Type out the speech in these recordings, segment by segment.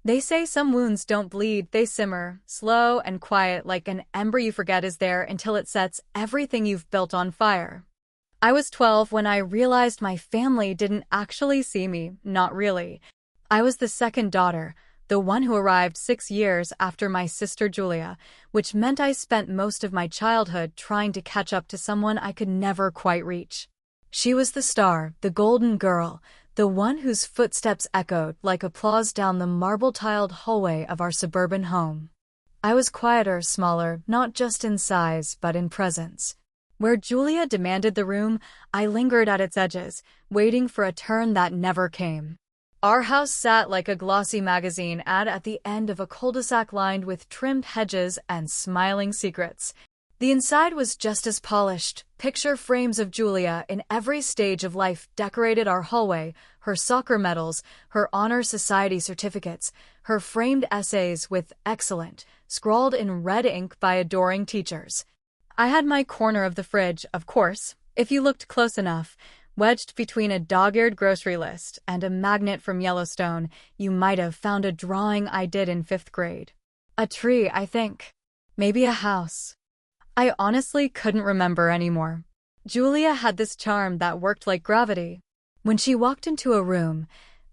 They say some wounds don't bleed, they simmer, slow and quiet like an ember you forget is there until it sets everything you've built on fire. I was 12 when I realized my family didn't actually see me, not really. I was the second daughter, the one who arrived 6 years after my sister Julia, which meant I spent most of my childhood trying to catch up to someone I could never quite reach. She was the star, the golden girl, the one whose footsteps echoed like applause down the marble-tiled hallway of our suburban home. I was quieter, smaller, not just in size, but in presence. Where Julia demanded the room, I lingered at its edges, waiting for a turn that never came. Our house sat like a glossy magazine ad at the end of a cul-de-sac lined with trimmed hedges and smiling secrets. The inside was just as polished. Picture frames of Julia in every stage of life decorated our hallway, her soccer medals, her honor society certificates, her framed essays with excellent, scrawled in red ink by adoring teachers. I had my corner of the fridge, of course, if you looked close enough. Wedged between a dog-eared grocery list and a magnet from Yellowstone, you might have found a drawing I did in 5th grade. A tree, I think. Maybe a house. I honestly couldn't remember anymore. Julia had this charm that worked like gravity. When she walked into a room,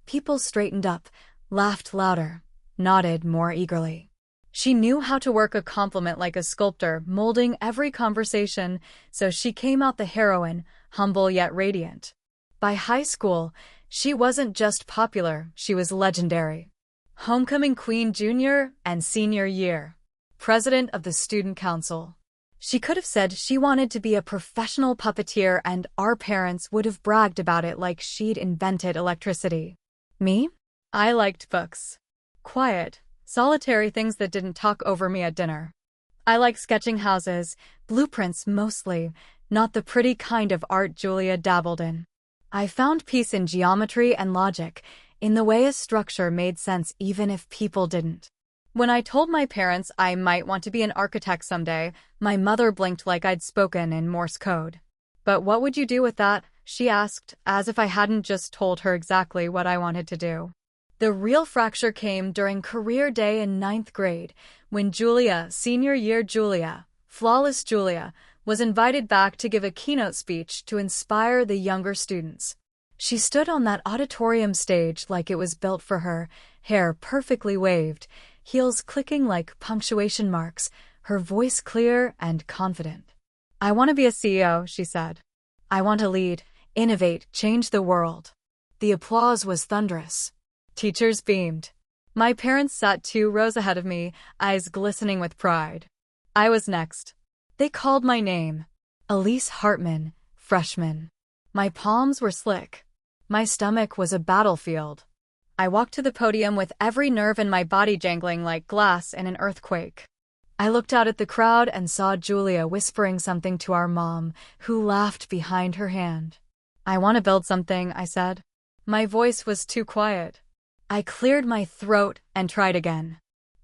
people straightened up, laughed louder, nodded more eagerly. She knew how to work a compliment like a sculptor, molding every conversation, so she came out the heroine, humble yet radiant. By high school, she wasn't just popular, she was legendary. Homecoming queen junior and senior year. President of the student council. She could have said she wanted to be a professional puppeteer and our parents would have bragged about it like she'd invented electricity. Me? I liked books. Quiet, solitary things that didn't talk over me at dinner. I liked sketching houses, blueprints mostly, not the pretty kind of art Julia dabbled in. I found peace in geometry and logic, in the way a structure made sense even if people didn't. When I told my parents I might want to be an architect someday, my mother blinked like I'd spoken in Morse code. "But what would you do with that?" she asked, as if I hadn't just told her exactly what I wanted to do. The real fracture came during career day in 9th grade, when Julia, senior year Julia, flawless Julia, was invited back to give a keynote speech to inspire the younger students. She stood on that auditorium stage like it was built for her, hair perfectly waved, heels clicking like punctuation marks, her voice clear and confident. "I want to be a CEO," she said. "I want to lead, innovate, change the world." The applause was thunderous. Teachers beamed. My parents sat 2 rows ahead of me, eyes glistening with pride. I was next. They called my name. Elise Hartman, freshman. My palms were slick. My stomach was a battlefield. I walked to the podium with every nerve in my body jangling like glass in an earthquake. I looked out at the crowd and saw Julia whispering something to our mom, who laughed behind her hand. "I want to build something," I said. My voice was too quiet. I cleared my throat and tried again.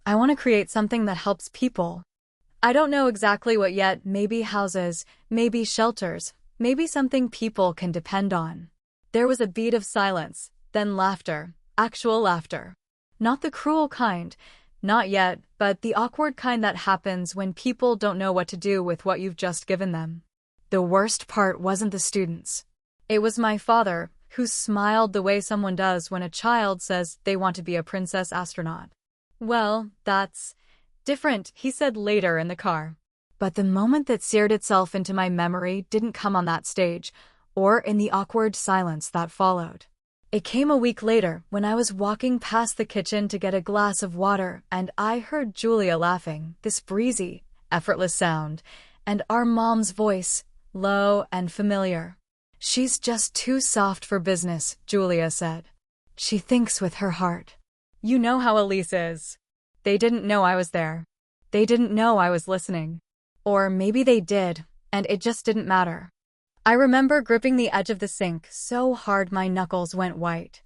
"I want to create something that helps people. I don't know exactly what yet, maybe houses, maybe shelters, maybe something people can depend on." There was a beat of silence, then laughter, actual laughter. Not the cruel kind, not yet, but the awkward kind that happens when people don't know what to do with what you've just given them. The worst part wasn't the students. It was my father, who smiled the way someone does when a child says they want to be a princess astronaut. "Well, that's different," he said later in the car. But the moment that seared itself into my memory didn't come on that stage, or in the awkward silence that followed. It came a week later when I was walking past the kitchen to get a glass of water and I heard Julia laughing, this breezy, effortless sound, and our mom's voice, low and familiar. "She's just too soft for business," Julia said. "She thinks with her heart." You know how Elise is. They didn't know I was there. They didn't know I was listening. Or maybe they did, and it just didn't matter. I remember gripping the edge of the sink so hard my knuckles went white.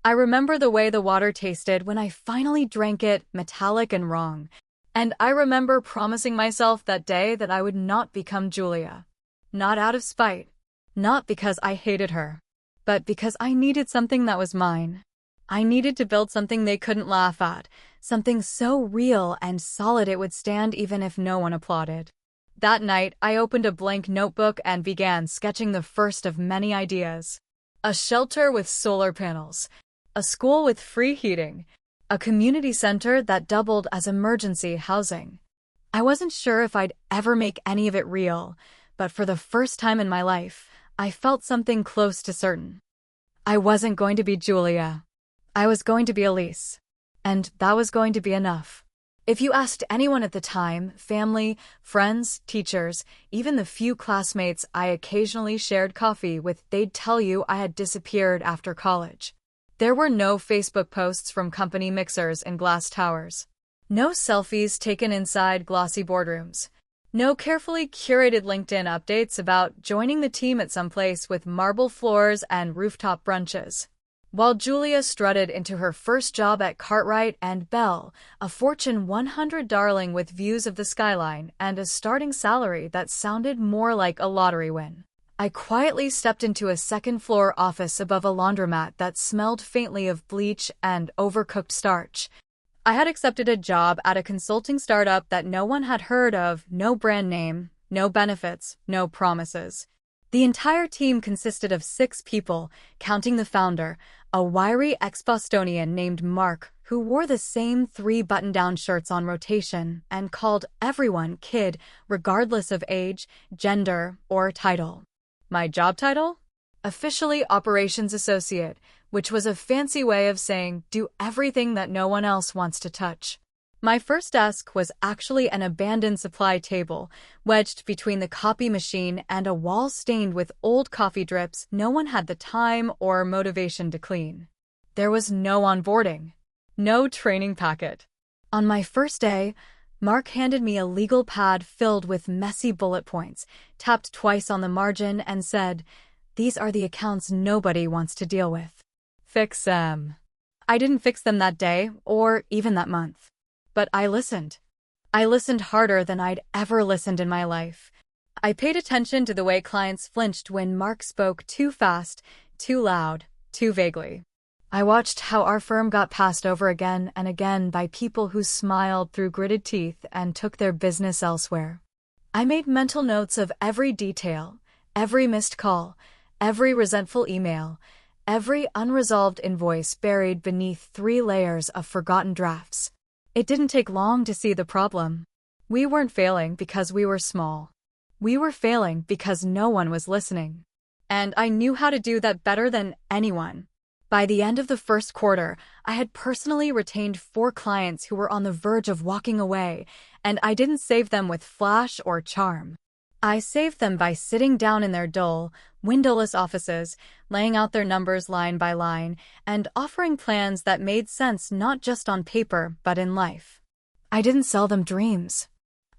I remember the way the water tasted when I finally drank it, metallic and wrong. And I remember promising myself that day that I would not become Julia. Not out of spite. Not because I hated her. But because I needed something that was mine. I needed to build something they couldn't laugh at, something so real and solid it would stand even if no one applauded. That night, I opened a blank notebook and began sketching the first of many ideas. A shelter with solar panels, a school with free heating, a community center that doubled as emergency housing. I wasn't sure if I'd ever make any of it real, but for the first time in my life, I felt something close to certain. I wasn't going to be Julia. I was going to be Elise. And that was going to be enough. If you asked anyone at the time, family, friends, teachers, even the few classmates I occasionally shared coffee with, they'd tell you I had disappeared after college. There were no Facebook posts from company mixers in glass towers. No selfies taken inside glossy boardrooms. No carefully curated LinkedIn updates about joining the team at some place with marble floors and rooftop brunches. While Julia strutted into her first job at Cartwright and Bell, a Fortune 100 darling with views of the skyline and a starting salary that sounded more like a lottery win, I quietly stepped into a second-floor office above a laundromat that smelled faintly of bleach and overcooked starch. I had accepted a job at a consulting startup that no one had heard of, no brand name, no benefits, no promises. The entire team consisted of 6 people, counting the founder, a wiry ex-Bostonian named Mark, who wore the same 3 button-down shirts on rotation and called everyone kid, regardless of age, gender, or title. My job title? Officially Operations Associate, which was a fancy way of saying do everything that no one else wants to touch. My first desk was actually an abandoned supply table, wedged between the copy machine and a wall stained with old coffee drips no one had the time or motivation to clean. There was no onboarding, no training packet. On my first day, Mark handed me a legal pad filled with messy bullet points, tapped twice on the margin, and said, "These are the accounts nobody wants to deal with. Fix them." I didn't fix them that day, or even that month. But I listened. I listened harder than I'd ever listened in my life. I paid attention to the way clients flinched when Mark spoke too fast, too loud, too vaguely. I watched how our firm got passed over again and again by people who smiled through gritted teeth and took their business elsewhere. I made mental notes of every detail, every missed call, every resentful email, every unresolved invoice buried beneath 3 layers of forgotten drafts. It didn't take long to see the problem. We weren't failing because we were small. We were failing because no one was listening. And I knew how to do that better than anyone. By the end of the first quarter, I had personally retained 4 clients who were on the verge of walking away, and I didn't save them with flash or charm. I saved them by sitting down in their dull, windowless offices, laying out their numbers line by line, and offering plans that made sense not just on paper but in life. I didn't sell them dreams.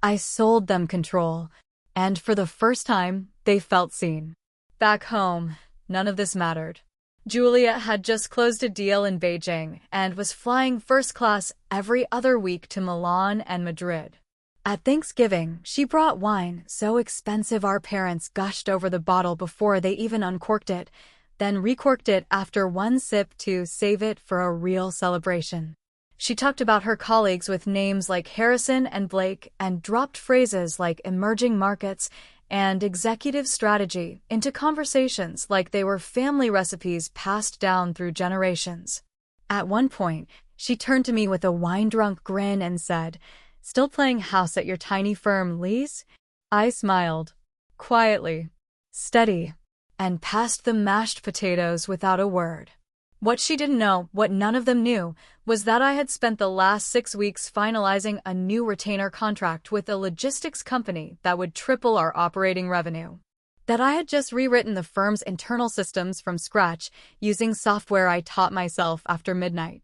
I sold them control, and for the first time, they felt seen. Back home, none of this mattered. Julia had just closed a deal in Beijing and was flying first class every other week to Milan and Madrid. At Thanksgiving, she brought wine so expensive our parents gushed over the bottle before they even uncorked it, then recorked it after one sip to save it for a real celebration. She talked about her colleagues with names like Harrison and Blake and dropped phrases like emerging markets and executive strategy into conversations like they were family recipes passed down through generations. At one point, she turned to me with a wine-drunk grin and said, "Still playing house at your tiny firm, Lise?" I smiled, quietly, steady, and passed the mashed potatoes without a word. What she didn't know, what none of them knew, was that I had spent the last 6 weeks finalizing a new retainer contract with a logistics company that would triple our operating revenue. That I had just rewritten the firm's internal systems from scratch using software I taught myself after midnight.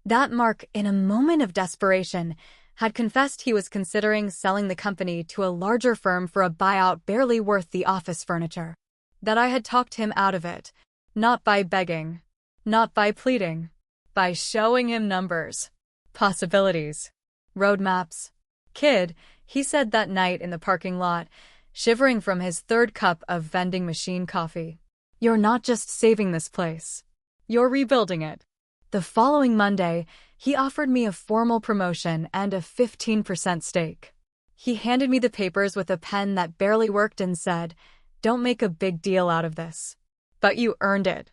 That Mark, in a moment of desperation, had confessed he was considering selling the company to a larger firm for a buyout barely worth the office furniture. That I had talked him out of it, not by begging, not by pleading, by showing him numbers, possibilities, roadmaps. "Kid," he said that night in the parking lot, shivering from his 3rd cup of vending machine coffee, "you're not just saving this place. You're rebuilding it. The following Monday, he offered me a formal promotion and a 15% stake. He handed me the papers with a pen that barely worked and said, "Don't make a big deal out of this. But you earned it."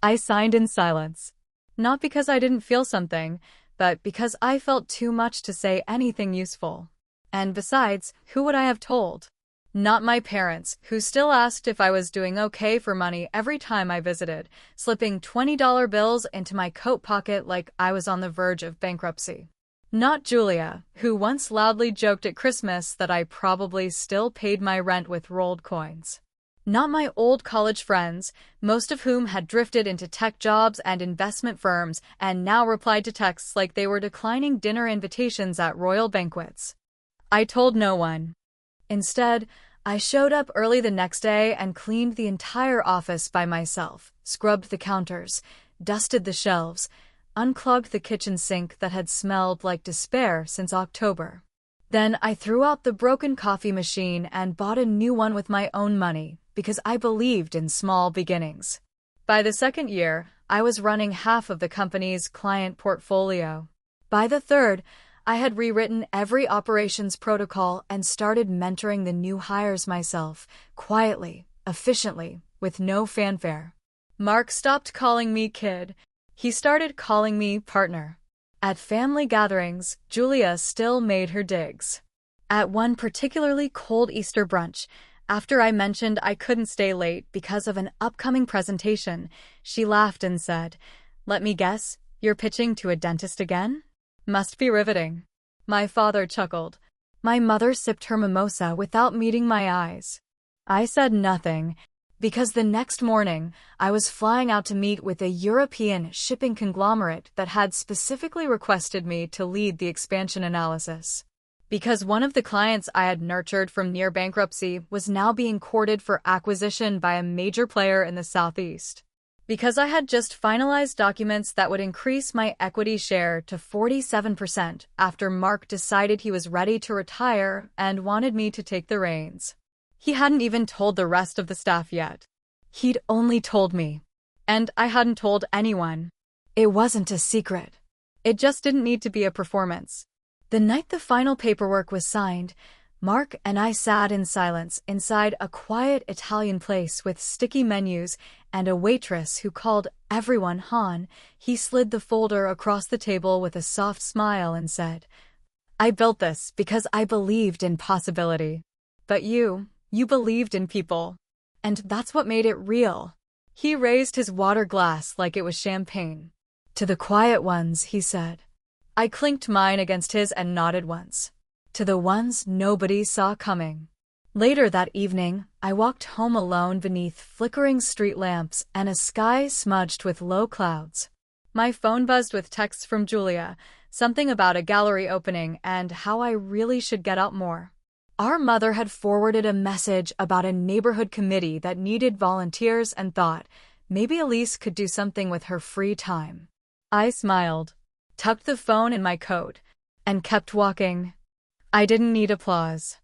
I signed in silence. Not because I didn't feel something, but because I felt too much to say anything useful. And besides, who would I have told? Not my parents, who still asked if I was doing okay for money every time I visited, slipping $20 bills into my coat pocket like I was on the verge of bankruptcy. Not Julia, who once loudly joked at Christmas that I probably still paid my rent with rolled coins. Not my old college friends, most of whom had drifted into tech jobs and investment firms and now replied to texts like they were declining dinner invitations at royal banquets. I told no one. Instead, I showed up early the next day and cleaned the entire office by myself, scrubbed the counters, dusted the shelves, unclogged the kitchen sink that had smelled like despair since October. Then I threw out the broken coffee machine and bought a new one with my own money, because I believed in small beginnings. By the second year, I was running half of the company's client portfolio. By the third, I had rewritten every operations protocol and started mentoring the new hires myself, quietly, efficiently, with no fanfare. Mark stopped calling me kid. He started calling me partner. At family gatherings, Julia still made her digs. At one particularly cold Easter brunch, after I mentioned I couldn't stay late because of an upcoming presentation, she laughed and said, "Let me guess, you're pitching to a dentist again? Must be riveting." My father chuckled. My mother sipped her mimosa without meeting my eyes. I said nothing, because the next morning I was flying out to meet with a European shipping conglomerate that had specifically requested me to lead the expansion analysis. Because one of the clients I had nurtured from near bankruptcy was now being courted for acquisition by a major player in the Southeast. Because I had just finalized documents that would increase my equity share to 47% after Mark decided he was ready to retire and wanted me to take the reins. He hadn't even told the rest of the staff yet. He'd only told me. And I hadn't told anyone. It wasn't a secret. It just didn't need to be a performance. The night the final paperwork was signed, Mark and I sat in silence inside a quiet Italian place with sticky menus and a waitress who called everyone Han. He slid the folder across the table with a soft smile and said, "I built this because I believed in possibility. But you believed in people. And that's what made it real." He raised his water glass like it was champagne. "To the quiet ones," he said. I clinked mine against his and nodded once. "To the ones nobody saw coming." Later that evening, I walked home alone beneath flickering street lamps and a sky smudged with low clouds. My phone buzzed with texts from Julia, something about a gallery opening and how I really should get out more. Our mother had forwarded a message about a neighborhood committee that needed volunteers and thought, maybe Elise could do something with her free time. I smiled, tucked the phone in my coat, and kept walking. I didn't need applause.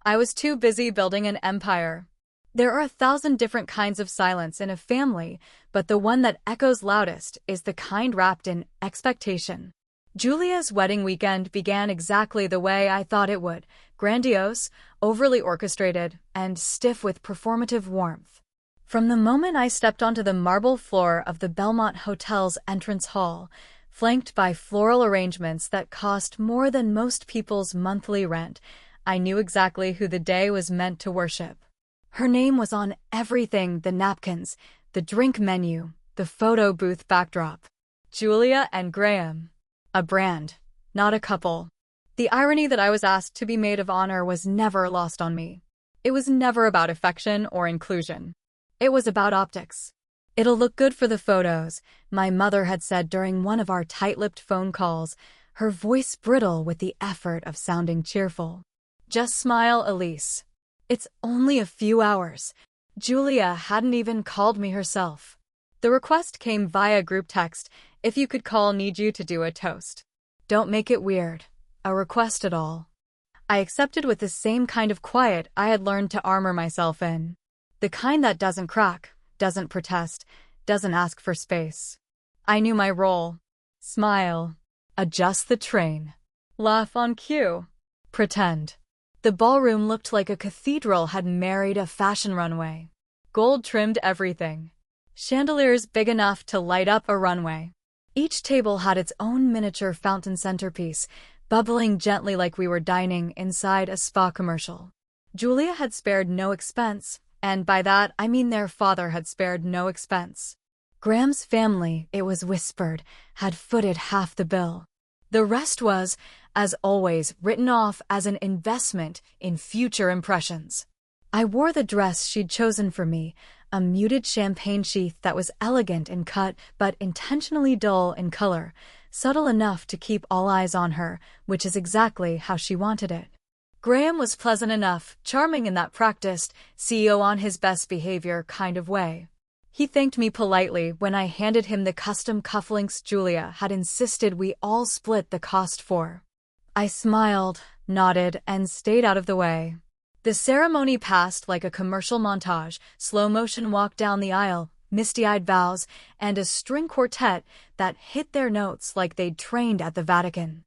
I was too busy building an empire. There are 1,000 different kinds of silence in a family, but the one that echoes loudest is the kind wrapped in expectation. Julia's wedding weekend began exactly the way I thought it would, grandiose, overly orchestrated, and stiff with performative warmth. From the moment I stepped onto the marble floor of the Belmont Hotel's entrance hall, flanked by floral arrangements that cost more than most people's monthly rent, I knew exactly who the day was meant to worship. Her name was on everything: the napkins, the drink menu, the photo booth backdrop. Julia and Graham. A brand, not a couple. The irony that I was asked to be maid of honor was never lost on me. It was never about affection or inclusion. It was about optics. "It'll look good for the photos," my mother had said during one of our tight-lipped phone calls, her voice brittle with the effort of sounding cheerful. "Just smile, Elise. It's only a few hours." Julia hadn't even called me herself. The request came via group text: "If you could call, need you to do a toast." Don't make it weird. A request at all. I accepted with the same kind of quiet I had learned to armor myself in. The kind that doesn't crack, doesn't protest, doesn't ask for space. I knew my role. Smile. Adjust the train. Laugh on cue. Pretend. The ballroom looked like a cathedral had married a fashion runway. Gold trimmed everything. Chandeliers big enough to light up a runway. Each table had its own miniature fountain centerpiece, bubbling gently like we were dining inside a spa commercial. Julia had spared no expense, and by that I mean their father had spared no expense. Graham's family, it was whispered, had footed half the bill. The rest was, as always, written off as an investment in future impressions. I wore the dress she'd chosen for me, a muted champagne sheath that was elegant in cut but intentionally dull in color, subtle enough to keep all eyes on her, which is exactly how she wanted it. Graham was pleasant enough, charming in that practiced, CEO on his best behavior kind of way. He thanked me politely when I handed him the custom cufflinks Julia had insisted we all split the cost for. I smiled, nodded, and stayed out of the way. The ceremony passed like a commercial montage, slow-motion walk down the aisle, misty-eyed vows, and a string quartet that hit their notes like they'd trained at the Vatican.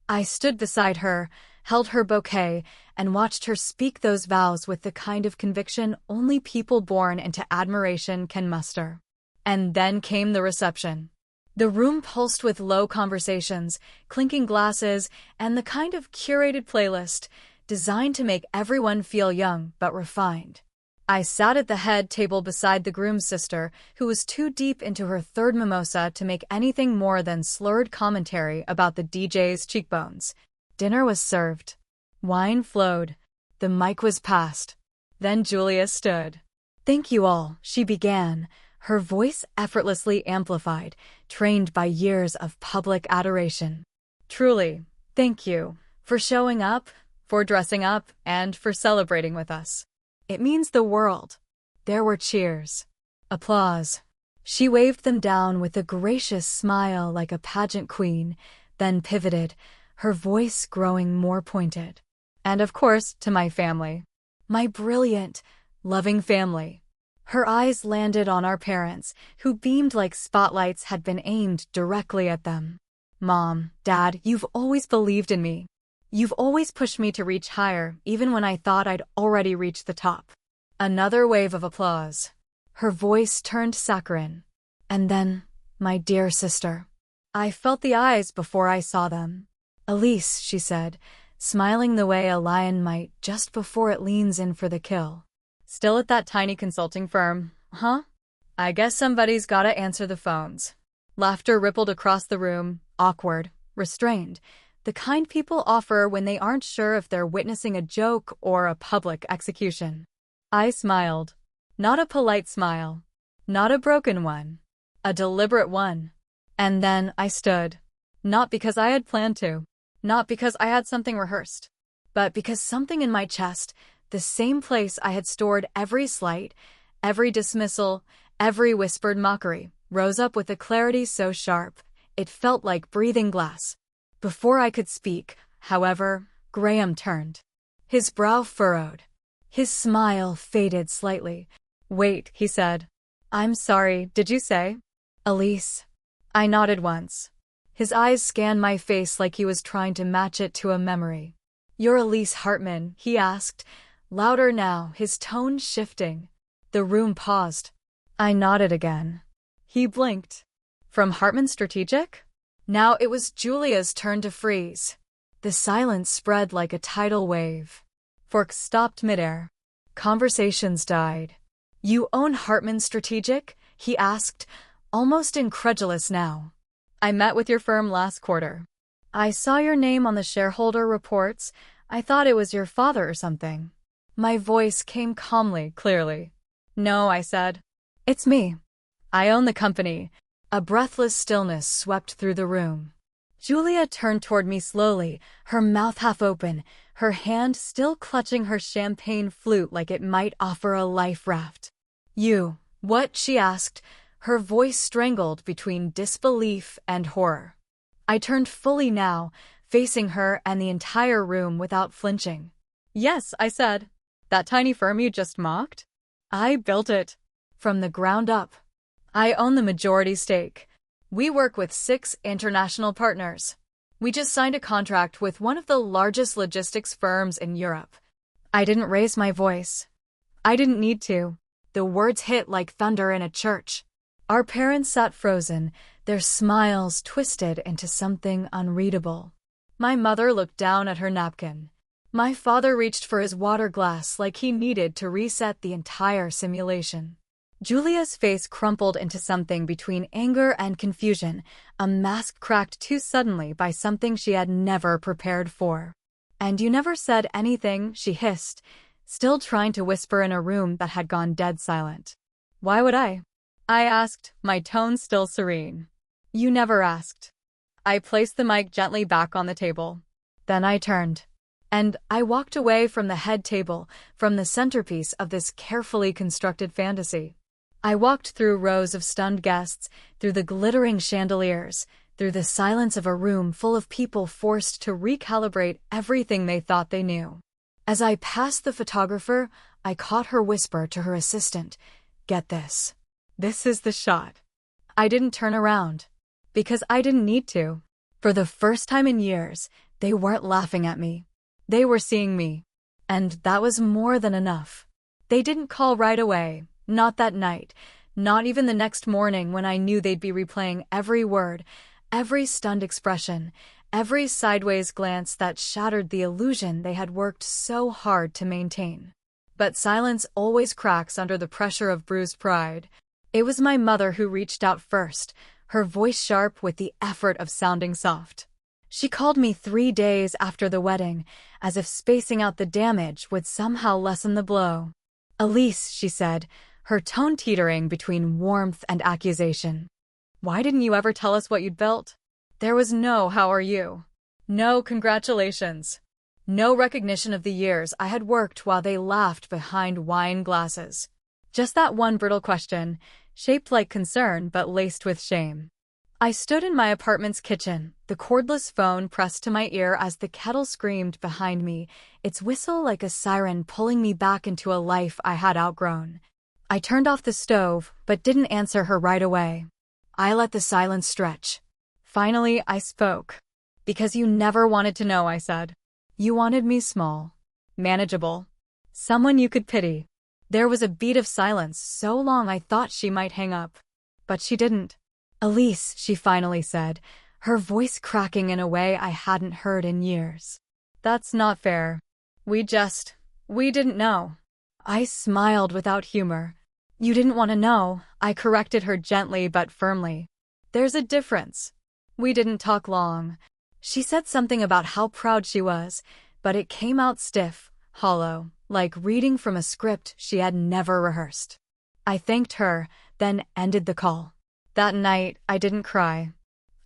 I stood beside her, held her bouquet, and watched her speak those vows with the kind of conviction only people born into admiration can muster. And then came the reception. The room pulsed with low conversations, clinking glasses, and the kind of curated playlist designed to make everyone feel young but refined. I sat at the head table beside the groom's sister, who was too deep into her third mimosa to make anything more than slurred commentary about the DJ's cheekbones. Dinner was served. Wine flowed. The mic was passed. Then Julia stood. "Thank you all," she began, her voice effortlessly amplified, trained by years of public adoration. "Truly, thank you for showing up, for dressing up, and for celebrating with us. It means the world." There were cheers. Applause. She waved them down with a gracious smile like a pageant queen, then pivoted, her voice growing more pointed. "And of course, to my family. My brilliant, loving family." Her eyes landed on our parents, who beamed like spotlights had been aimed directly at them. "Mom, Dad, you've always believed in me. You've always pushed me to reach higher, even when I thought I'd already reached the top." Another wave of applause. Her voice turned saccharine. "And then, my dear sister." I felt the eyes before I saw them. "Elise," she said, smiling the way a lion might just before it leans in for the kill. "Still at that tiny consulting firm, huh? I guess somebody's gotta answer the phones." Laughter rippled across the room, awkward, restrained, the kind people offer when they aren't sure if they're witnessing a joke or a public execution. I smiled. Not a polite smile. Not a broken one. A deliberate one. And then I stood. Not because I had planned to. Not because I had something rehearsed. But because something in my chest, the same place I had stored every slight, every dismissal, every whispered mockery, rose up with a clarity so sharp, it felt like breathing glass. Before I could speak, however, Graham turned. His brow furrowed. His smile faded slightly. "Wait," he said. "I'm sorry, did you say?" "Elise." I nodded once. His eyes scanned my face like he was trying to match it to a memory. "You're Elise Hartman," he asked, louder now, his tone shifting. The room paused. I nodded again. He blinked. "From Hartman Strategic?" Now it was Julia's turn to freeze. The silence spread like a tidal wave. Forks stopped midair. Conversations died. "You own Hartman Strategic?" he asked, almost incredulous now. "I met with your firm last quarter. I saw your name on the shareholder reports. I thought it was your father or something." My voice came calmly, clearly. "No," I said. "It's me. I own the company." A breathless stillness swept through the room. Julia turned toward me slowly, her mouth half open, her hand still clutching her champagne flute like it might offer a life raft. "You, what?" she asked, her voice strangled between disbelief and horror. I turned fully now, facing her and the entire room without flinching. "Yes," I said. "That tiny firm you just mocked? I built it. From the ground up. I own the majority stake. We work with 6 international partners. We just signed a contract with one of the largest logistics firms in Europe. I didn't raise my voice. I didn't need to. The words hit like thunder in a church. Our parents sat frozen, their smiles twisted into something unreadable. My mother looked down at her napkin. My father reached for his water glass like he needed to reset the entire simulation. Julia's face crumpled into something between anger and confusion, a mask cracked too suddenly by something she had never prepared for. "And you never said anything," she hissed, still trying to whisper in a room that had gone dead silent. "Why would I?" I asked, my tone still serene. "You never asked." I placed the mic gently back on the table. Then I turned. And I walked away from the head table, from the centerpiece of this carefully constructed fantasy. I walked through rows of stunned guests, through the glittering chandeliers, through the silence of a room full of people forced to recalibrate everything they thought they knew. As I passed the photographer, I caught her whisper to her assistant, "Get this. This is the shot." I didn't turn around. Because I didn't need to. For the first time in years, they weren't laughing at me. They were seeing me. And that was more than enough. They didn't call right away, not that night, not even the next morning when I knew they'd be replaying every word, every stunned expression, every sideways glance that shattered the illusion they had worked so hard to maintain. But silence always cracks under the pressure of bruised pride. It was my mother who reached out first, her voice sharp with the effort of sounding soft. She called me 3 days after the wedding, as if spacing out the damage would somehow lessen the blow. "Elise," she said, her tone teetering between warmth and accusation. "Why didn't you ever tell us what you'd built?" There was no "how are you?" No congratulations. No recognition of the years I had worked while they laughed behind wine glasses. Just that one brittle question, shaped like concern but laced with shame. I stood in my apartment's kitchen, the cordless phone pressed to my ear as the kettle screamed behind me, its whistle like a siren pulling me back into a life I had outgrown. I turned off the stove, but didn't answer her right away. I let the silence stretch. Finally, I spoke. "Because you never wanted to know," I said. "You wanted me small, manageable, someone you could pity." There was a beat of silence so long I thought she might hang up. But she didn't. "Elise," she finally said, her voice cracking in a way I hadn't heard in years. "That's not fair. We didn't know." I smiled without humor. "You didn't want to know," I corrected her gently but firmly. "There's a difference." We didn't talk long. She said something about how proud she was, but it came out stiff, hollow, like reading from a script she had never rehearsed. I thanked her, then ended the call. That night, I didn't cry.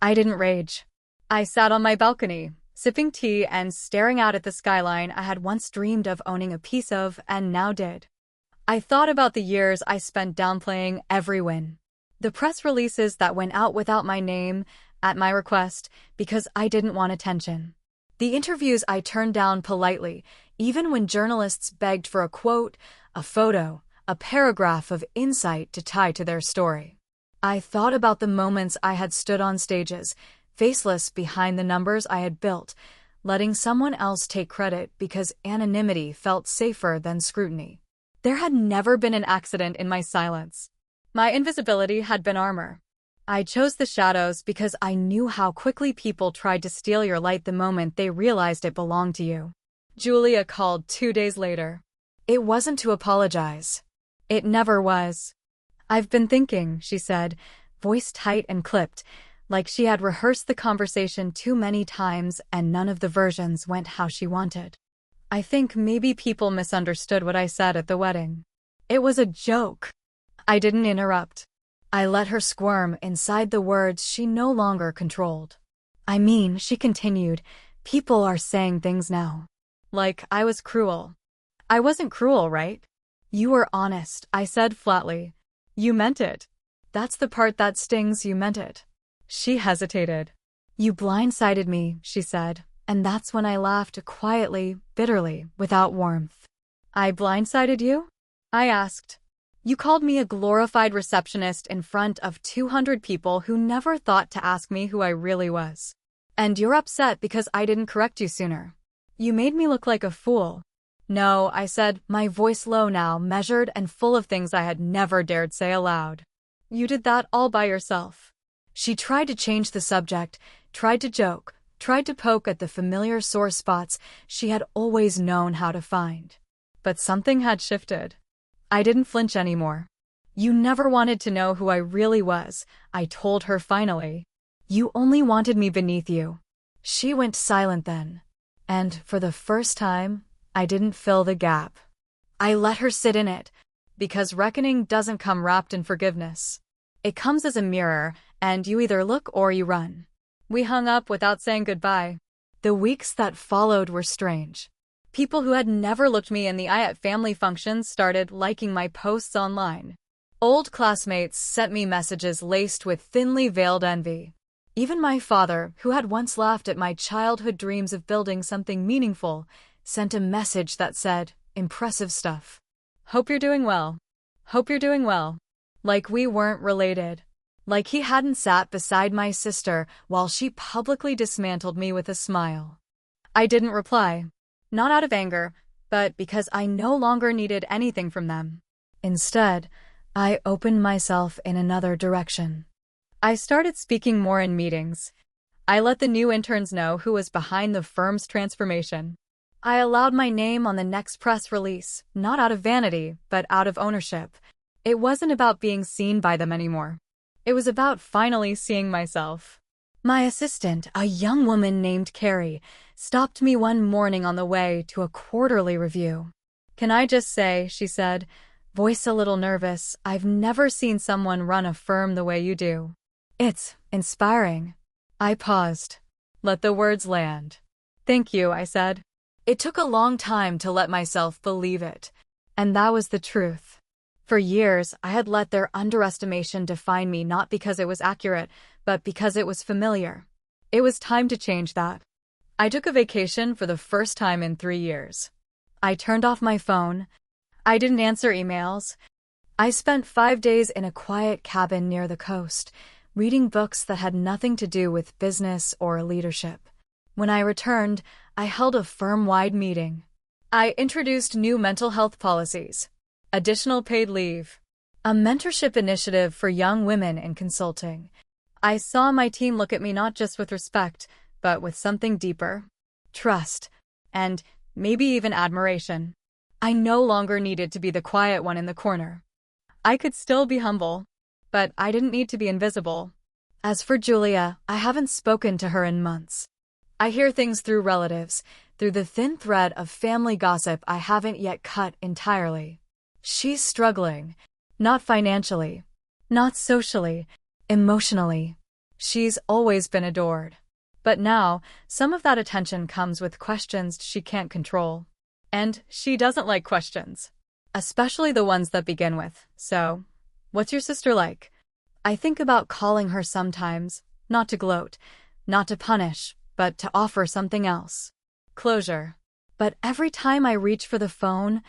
I didn't rage. I sat on my balcony, sipping tea and staring out at the skyline I had once dreamed of owning a piece of and now did. I thought about the years I spent downplaying every win. The press releases that went out without my name, at my request, because I didn't want attention. The interviews I turned down politely, even when journalists begged for a quote, a photo, a paragraph of insight to tie to their story. I thought about the moments I had stood on stages, faceless behind the numbers I had built, letting someone else take credit because anonymity felt safer than scrutiny. There had never been an accident in my silence. My invisibility had been armor. I chose the shadows because I knew how quickly people tried to steal your light the moment they realized it belonged to you. Julia called 2 days later. It wasn't to apologize. It never was. "I've been thinking," she said, voice tight and clipped, like she had rehearsed the conversation too many times and none of the versions went how she wanted. "I think maybe people misunderstood what I said at the wedding. It was a joke." I didn't interrupt. I let her squirm inside the words she no longer controlled. "I mean," she continued, "people are saying things now. Like I was cruel." I wasn't cruel, right? "You were honest," I said flatly. "You meant it. That's the part that stings, you meant it." She hesitated. "You blindsided me," she said, and that's when I laughed quietly, bitterly, without warmth. "I blindsided you?" I asked. You called me a glorified receptionist in front of 200 people who never thought to ask me who I really was. And you're upset because I didn't correct you sooner. You made me look like a fool. No, I said, my voice low now, measured and full of things I had never dared say aloud. You did that all by yourself. She tried to change the subject, tried to joke, tried to poke at the familiar sore spots she had always known how to find. But something had shifted. I didn't flinch anymore. You never wanted to know who I really was, I told her finally. You only wanted me beneath you. She went silent then. And, for the first time, I didn't fill the gap. I let her sit in it, because reckoning doesn't come wrapped in forgiveness. It comes as a mirror, and you either look or you run. We hung up without saying goodbye. The weeks that followed were strange. People who had never looked me in the eye at family functions started liking my posts online. Old classmates sent me messages laced with thinly veiled envy. Even my father, who had once laughed at my childhood dreams of building something meaningful, sent a message that said, impressive stuff. Hope you're doing well. Hope you're doing well. Like we weren't related. Like he hadn't sat beside my sister while she publicly dismantled me with a smile. I didn't reply. Not out of anger, but because I no longer needed anything from them. Instead, I opened myself in another direction. I started speaking more in meetings. I let the new interns know who was behind the firm's transformation. I allowed my name on the next press release, not out of vanity, but out of ownership. It wasn't about being seen by them anymore. It was about finally seeing myself. My assistant, a young woman named Carrie, stopped me one morning on the way to a quarterly review. Can I just say, she said, voice a little nervous, I've never seen someone run a firm the way you do. It's inspiring. I paused. Let the words land. Thank you, I said. It took a long time to let myself believe it. And that was the truth. For years, I had let their underestimation define me not because it was accurate, but because it was familiar. It was time to change that. I took a vacation for the first time in 3 years. I turned off my phone. I didn't answer emails. I spent 5 days in a quiet cabin near the coast, reading books that had nothing to do with business or leadership. When I returned, I held a firm-wide meeting. I introduced new mental health policies, additional paid leave, a mentorship initiative for young women in consulting. I saw my team look at me not just with respect, but with something deeper, trust, and maybe even admiration. I no longer needed to be the quiet one in the corner. I could still be humble, but I didn't need to be invisible. As for Julia, I haven't spoken to her in months. I hear things through relatives, through the thin thread of family gossip I haven't yet cut entirely. She's struggling, not financially, not socially, emotionally. She's always been adored. But now, some of that attention comes with questions she can't control. And she doesn't like questions. Especially the ones that begin with, so, what's your sister like? I think about calling her sometimes, not to gloat, not to punish, but to offer something else. Closure. But every time I reach for the phone,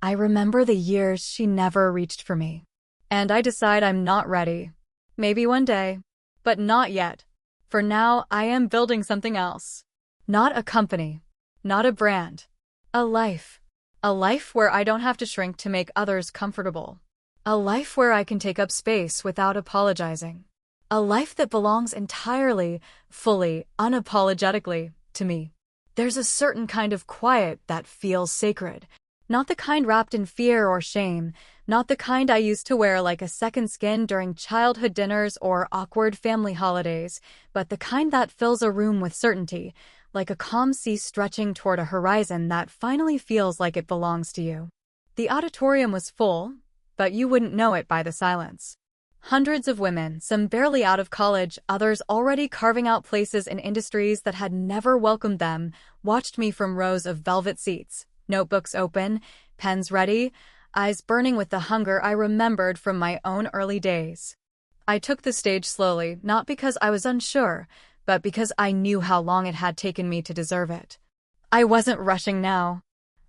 I remember the years she never reached for me. And I decide I'm not ready. Maybe one day, but not yet. For now, I am building something else. Not a company, not a brand. A life. A life where I don't have to shrink to make others comfortable. A life where I can take up space without apologizing. A life that belongs entirely, fully, unapologetically, to me. There's a certain kind of quiet that feels sacred. Not the kind wrapped in fear or shame, not the kind I used to wear like a second skin during childhood dinners or awkward family holidays, but the kind that fills a room with certainty, like a calm sea stretching toward a horizon that finally feels like it belongs to you. The auditorium was full, but you wouldn't know it by the silence. Hundreds of women, some barely out of college, others already carving out places in industries that had never welcomed them, watched me from rows of velvet seats, notebooks open, pens ready, eyes burning with the hunger I remembered from my own early days. I took the stage slowly, not because I was unsure, but because I knew how long it had taken me to deserve it. I wasn't rushing now.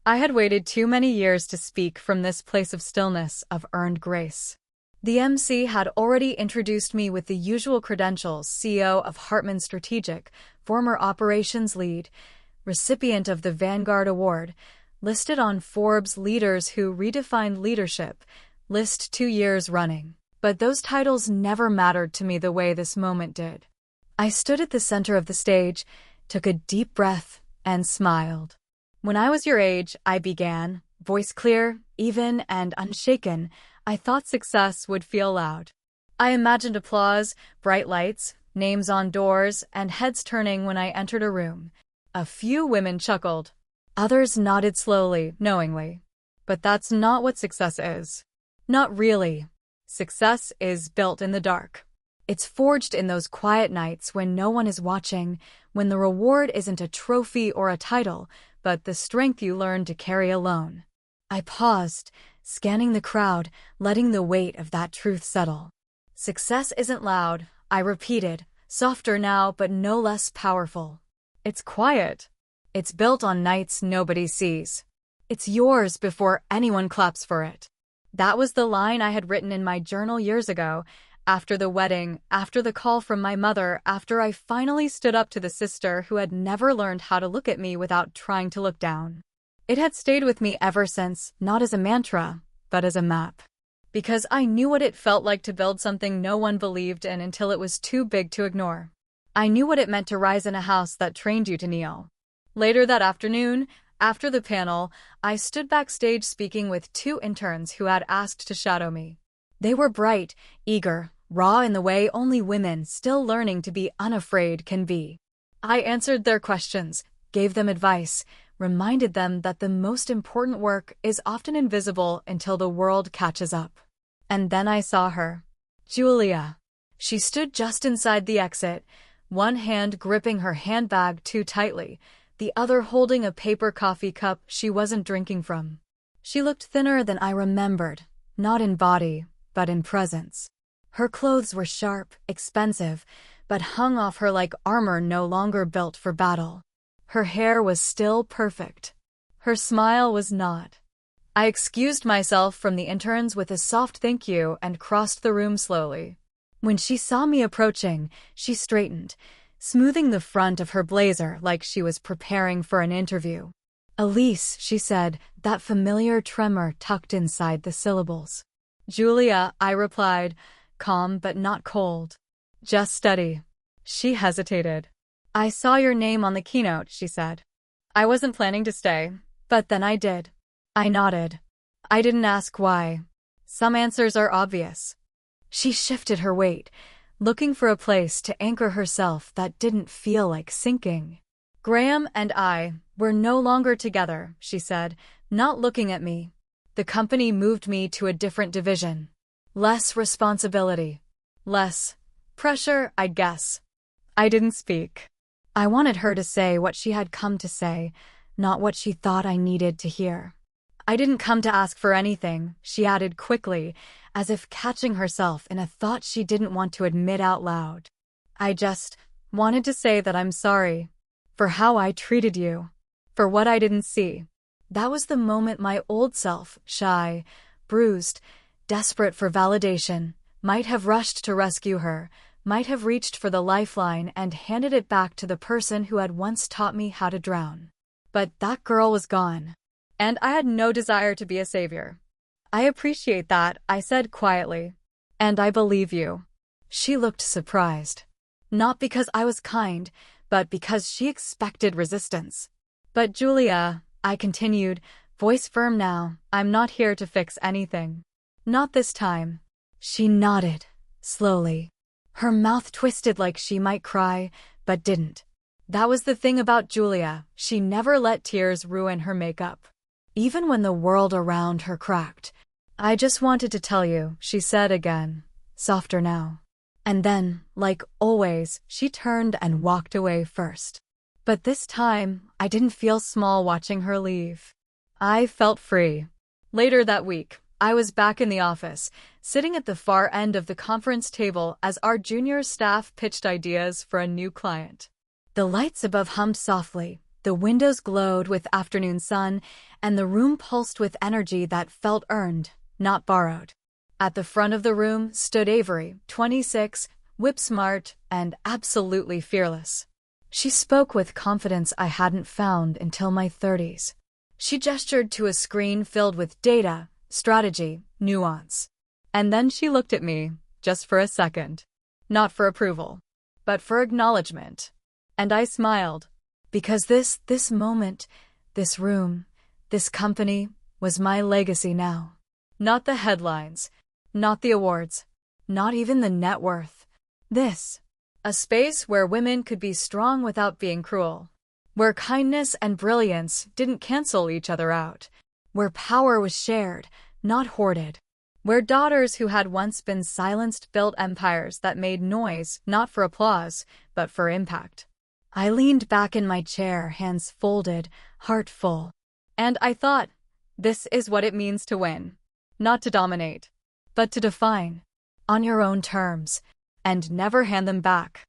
I had waited too many years to speak from this place of stillness, of earned grace. The MC had already introduced me with the usual credentials: CEO of Hartman Strategic, former operations lead, recipient of the Vanguard Award, listed on Forbes Leaders Who Redefined Leadership list 2 years running. But those titles never mattered to me the way this moment did. I stood at the center of the stage, took a deep breath, and smiled. "When I was your age," I began, voice clear, even, and unshaken, "I thought success would feel loud. I imagined applause, bright lights, names on doors, and heads turning when I entered a room." A few women chuckled. Others nodded slowly, knowingly. But that's not what success is. Not really. Success is built in the dark. It's forged in those quiet nights when no one is watching, when the reward isn't a trophy or a title, but the strength you learn to carry alone. I paused, scanning the crowd, letting the weight of that truth settle. Success isn't loud, I repeated, softer now but no less powerful. It's quiet. It's built on nights nobody sees. It's yours before anyone claps for it. That was the line I had written in my journal years ago, after the wedding, after the call from my mother, after I finally stood up to the sister who had never learned how to look at me without trying to look down. It had stayed with me ever since, not as a mantra, but as a map. Because I knew what it felt like to build something no one believed in until it was too big to ignore. I knew what it meant to rise in a house that trained you to kneel. Later that afternoon, after the panel, I stood backstage speaking with 2 interns who had asked to shadow me. They were bright, eager, raw in the way only women still learning to be unafraid can be. I answered their questions, gave them advice, reminded them that the most important work is often invisible until the world catches up. And then I saw her. Julia. She stood just inside the exit, one hand gripping her handbag too tightly, the other holding a paper coffee cup she wasn't drinking from. She looked thinner than I remembered, not in body, but in presence. Her clothes were sharp, expensive, but hung off her like armor no longer built for battle. Her hair was still perfect. Her smile was not. I excused myself from the interns with a soft thank you and crossed the room slowly. When she saw me approaching, she straightened, smoothing the front of her blazer like she was preparing for an interview. "Elise," she said, that familiar tremor tucked inside the syllables. "Julia," I replied, calm but not cold. "Just steady." She hesitated. "I saw your name on the keynote," she said. "I wasn't planning to stay, but then I did." I nodded. I didn't ask why. Some answers are obvious. She shifted her weight, looking for a place to anchor herself that didn't feel like sinking. "Graham and I, we're no longer together," she said, not looking at me. "The company moved me to a different division. Less responsibility. Less pressure, I guess." I didn't speak. I wanted her to say what she had come to say, not what she thought I needed to hear. "I didn't come to ask for anything," she added quickly, as if catching herself in a thought she didn't want to admit out loud. "I just wanted to say that I'm sorry for how I treated you, for what I didn't see." That was the moment my old self, shy, bruised, desperate for validation, might have rushed to rescue her, might have reached for the lifeline and handed it back to the person who had once taught me how to drown. But that girl was gone. And I had no desire to be a savior. "I appreciate that," I said quietly. "And I believe you." She looked surprised. Not because I was kind, but because she expected resistance. "But Julia," I continued, voice firm now, "I'm not here to fix anything. Not this time." She nodded, slowly. Her mouth twisted like she might cry, but didn't. That was the thing about Julia, she never let tears ruin her makeup. Even when the world around her cracked. "I just wanted to tell you," she said again, softer now. And then, like always, she turned and walked away first. But this time, I didn't feel small watching her leave. I felt free. Later that week, I was back in the office, sitting at the far end of the conference table as our junior staff pitched ideas for a new client. The lights above hummed softly, The windows glowed with afternoon sun, and the room pulsed with energy that felt earned, not borrowed. At the front of the room stood Avery, 26, whip-smart, and absolutely fearless. She spoke with confidence I hadn't found until my 30s. She gestured to a screen filled with data, strategy, nuance. And then she looked at me, just for a second. Not for approval, but for acknowledgement. And I smiled, because this moment, this room, this company was my legacy now. Not the headlines, not the awards, not even the net worth. This. A space where women could be strong without being cruel. Where kindness and brilliance didn't cancel each other out. Where power was shared, not hoarded. Where daughters who had once been silenced built empires that made noise not for applause, but for impact. I leaned back in my chair, hands folded, heart full. And I thought, this is what it means to win. Not to dominate, but to define. On your own terms. And never hand them back.